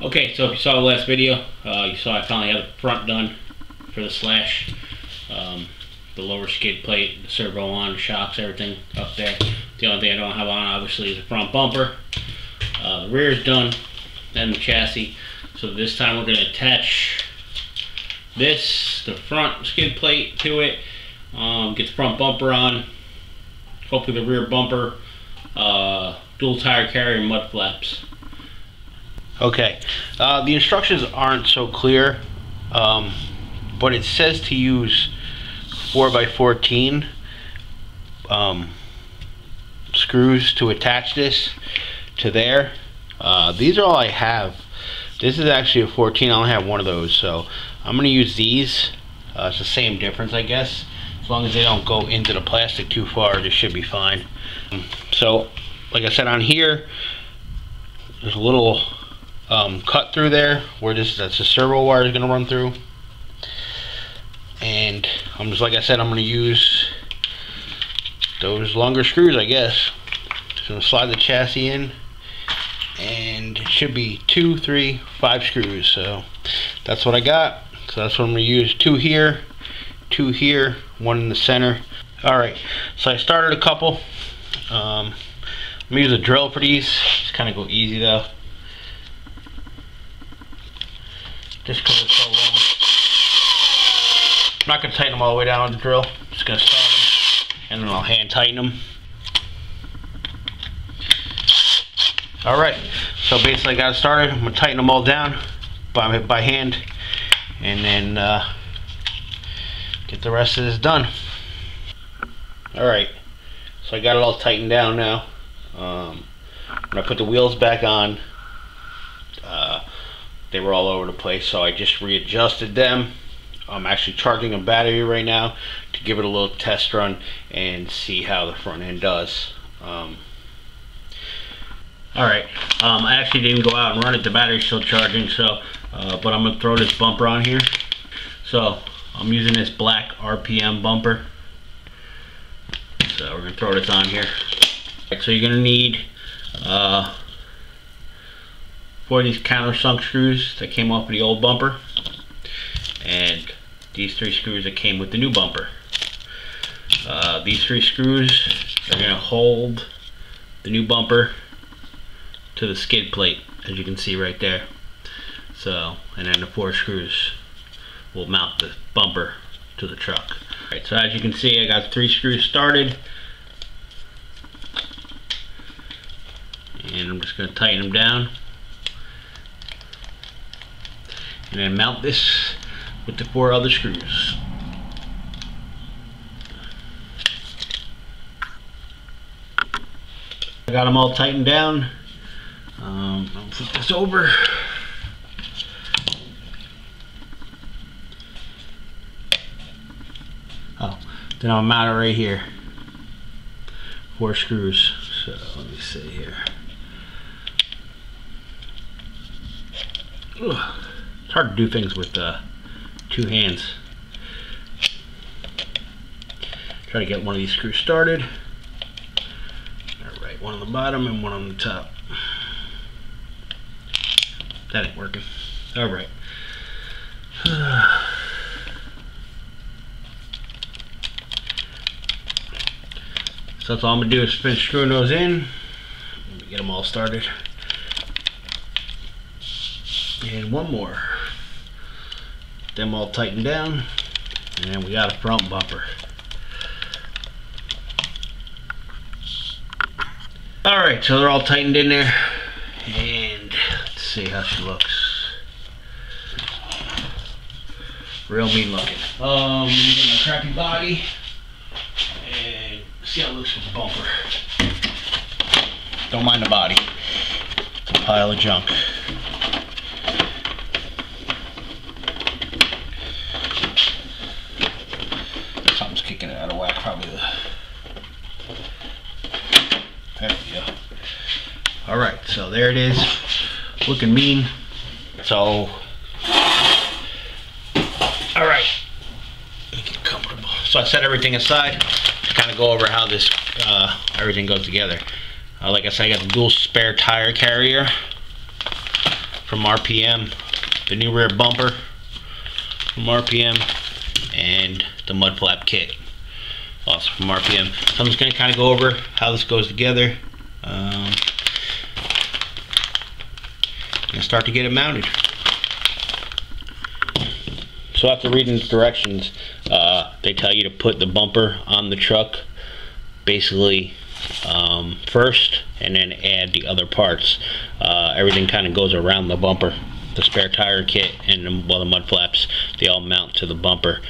Okay, so if you saw the last video, you saw I finally had the front done for the slash. The lower skid plate, the servo on, the shocks, everything up there. The only thing I don't have on obviously is the front bumper. The rear is done, and the chassis. So this time we're going to attach this, the front skid plate to it, get the front bumper on, hopefully the rear bumper, dual tire carrier, mud flaps. Okay, the instructions aren't so clear, but it says to use 4x14 screws to attach this to there. These are all I have. This is actually a 14. I only have one of those, so I'm going to use these. It's the same difference, I guess. As long as they don't go into the plastic too far, this should be fine. So, like I said, on here, there's a little cut through there where that's the servo wire is going to run through. And I'm just, like I said, I'm going to use those longer screws, I guess. Just going to slide the chassis in, and it should be 2, 3, 5 screws. So that's what I got. So that's what I'm going to use. 2 here, 2 here, 1 in the center. Alright, so I started a couple. I'm going to use a drill for these. Just kind of go easy though. Just because it's so long. I'm not going to tighten them all the way down with the drill. I'm just going to start them, and then I'll hand tighten them. Alright, so basically I got it started. I'm going to tighten them all down by hand, and then get the rest of this done. Alright, so I got it all tightened down now. When I put the wheels back on, they were all over the place, so I just readjusted them. I'm actually charging a battery right now to give it a little test run and see how the front end does. Alright, I actually didn't go out and run it. The battery's still charging, so but I'm going to throw this bumper on here. So I'm using this black RPM bumper. So we're going to throw this on here. So you're going to need 4 of these countersunk screws that came off of the old bumper, and these 3 screws that came with the new bumper. These 3 screws are going to hold the new bumper to the skid plate, as you can see right there. So, and then the 4 screws will mount the bumper to the truck. Alright, so as you can see, I got 3 screws started, and I'm just going to tighten them down, and then mount this with the 4 other screws. I got them all tightened down. I'll flip this over. Oh, then I'll mount it right here. 4 screws. So let me see here. Ugh. It's hard to do things with 2 hands. Try to get one of these screws started. Alright, one on the bottom and one on the top. That ain't working. Alright. So that's all I'm going to do is finish screwing those in. Let me get them all started. And one more. Them all tightened down, and we got a front bumper. Alright, so they're all tightened in there, and let's see how she looks. Real mean looking. Get my crappy body and see how it looks with the bumper. Don't mind the body. It's a pile of junk. Something's kicking it out of whack, probably there we go. Alright, so there it is. Looking mean. So alright. Make it comfortable. So I set everything aside to kind of go over how this everything goes together. Like I said, I got the dual spare tire carrier from RPM, the new rear bumper from RPM, and the mud flap kit also from RPM. So I'm just going to kind of go over how this goes together and start to get it mounted. So after reading the directions, they tell you to put the bumper on the truck basically first, and then add the other parts. Everything kind of goes around the bumper. The spare tire kit and the mud flaps, they all mount to the bumper.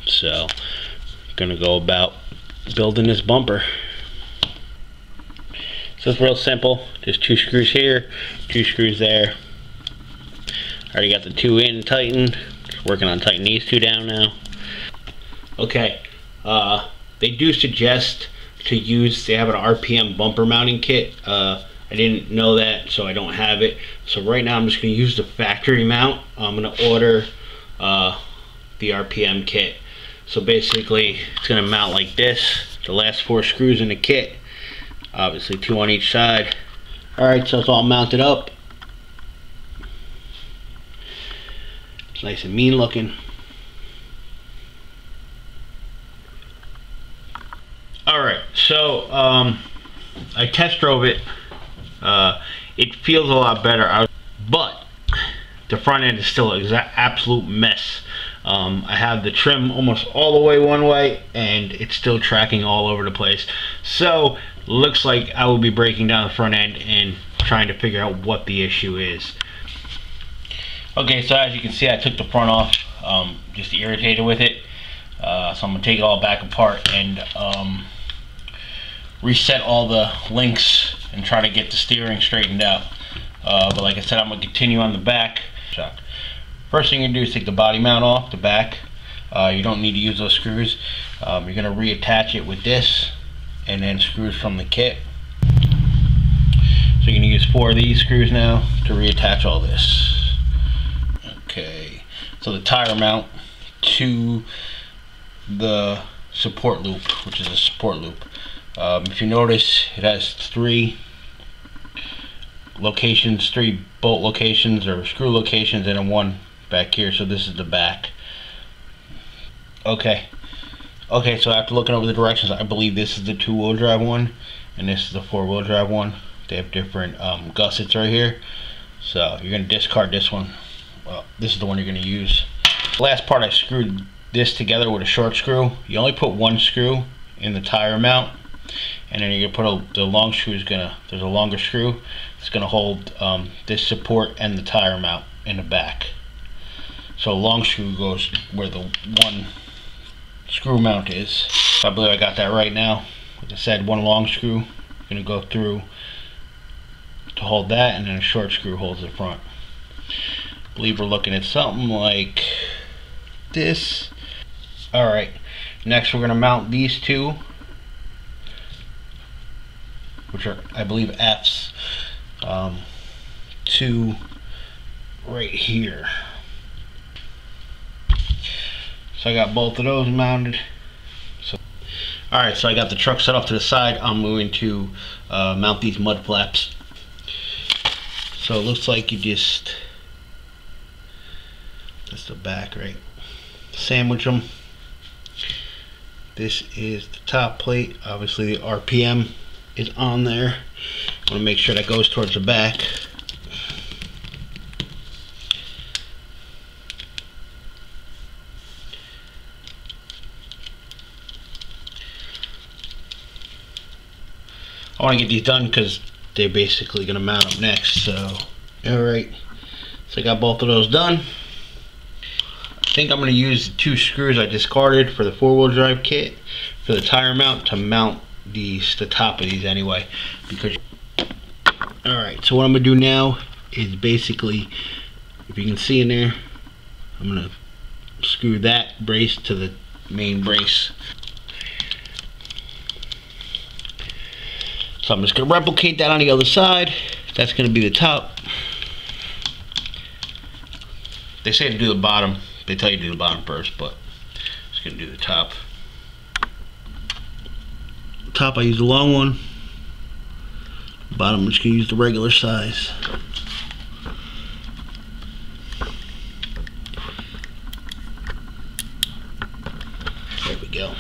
So gonna go about building this bumper. So it's real simple. Just 2 screws here, 2 screws there. Already got the 2 in tightened. Just working on tightening these 2 down now. Okay, they do suggest to use, they have an RPM bumper mounting kit. I didn't know that, so I don't have it. So right now I'm just going to use the factory mount. I'm going to order the RPM kit. So basically it's going to mount like this. The last 4 screws in the kit, obviously 2 on each side. Alright, so it's all mounted up. It's nice and mean looking. Alright, so I test drove it. It feels a lot better, but the front end is still an absolute mess. I have the trim almost all the way one way, and it's still tracking all over the place. So looks like I will be breaking down the front end and trying to figure out what the issue is. Okay, so as you can see, I took the front off, just irritated with it. So I'm gonna take it all back apart and reset all the links and try to get the steering straightened out. But like I said, I'm going to continue on the back. First thing you do is take the body mount off the back. You don't need to use those screws. You're going to reattach it with this and then screws from the kit. So you're going to use 4 of these screws now to reattach all this. Okay, so the tire mount to the support loop, which is a support loop. If you notice, it has 3 locations, 3 bolt locations or screw locations, and then 1 back here. So this is the back. Okay, so after looking over the directions, I believe this is the 2-wheel drive one and this is the 4-wheel drive one. They have different gussets right here, so you're going to discard this one. Well, this is the one you're going to use. The last part, I screwed this together with a short screw. You only put 1 screw in the tire mount, and then you're gonna put the long screw is gonna, there's a longer screw, it's gonna hold this support and the tire mount in the back. So a long screw goes where the 1 screw mount is. I believe I got that right now. Like I said, 1 long screw gonna go through to hold that, and then a short screw holds the front. I believe we're looking at something like this. Alright, next we're gonna mount these 2, which are, I believe, F's, to right here. So I got both of those mounted. So, alright, so I got the truck set off to the side. I'm going to mount these mud flaps. So it looks like you just, that's the back, right? Sandwich them. This is the top plate. Obviously the RPM is on there. I want to make sure that goes towards the back. I want to get these done because they're basically going to mount up next. So, alright, so I got both of those done. I think I'm going to use the 2 screws I discarded for the 4-wheel drive kit for the tire mount to mount the top of these anyway. Because, alright, so what I'm going to do now is basically, if you can see in there, I'm going to screw that brace to the main brace. So I'm just going to replicate that on the other side. That's going to be the top. They say to do the bottom. They tell you to do the bottom first, but I'm just going to do the top. Top I use the long one. Bottom I'm just going to use the regular size. There we go.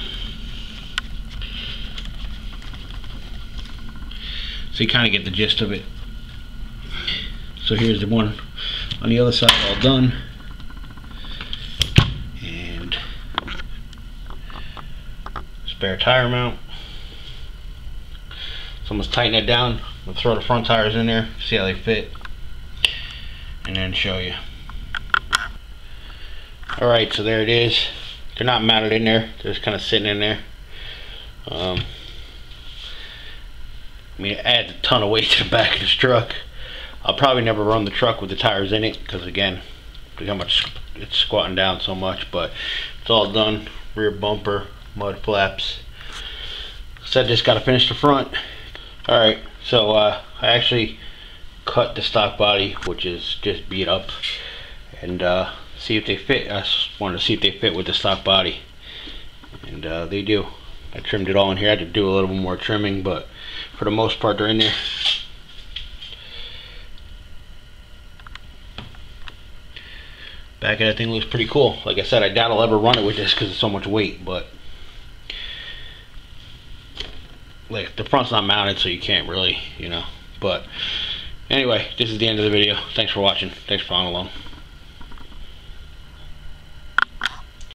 So you kind of get the gist of it. So here's the one on the other side all done. And spare tire mount. So I'm going to tighten it down. I'm going to throw the front tires in there, see how they fit, and then show you. Alright, so there it is. They're not mounted in there, they're just kind of sitting in there. I mean, it adds a ton of weight to the back of this truck. I'll probably never run the truck with the tires in it, because again, look how much it's squatting down so much, but it's all done. Rear bumper, mud flaps. So I just got to finish the front. Alright, so I actually cut the stock body, which is just beat up, and see if they fit. I just wanted to see if they fit with the stock body, and they do. I trimmed it all in here. I had to do a little bit more trimming, but for the most part they're in there. Back of that thing looks pretty cool. Like I said, I doubt I'll ever run it with this because it's so much weight, but like the front's not mounted, so you can't really, you know. But anyway, this is the end of the video. Thanks for watching. Thanks for following along.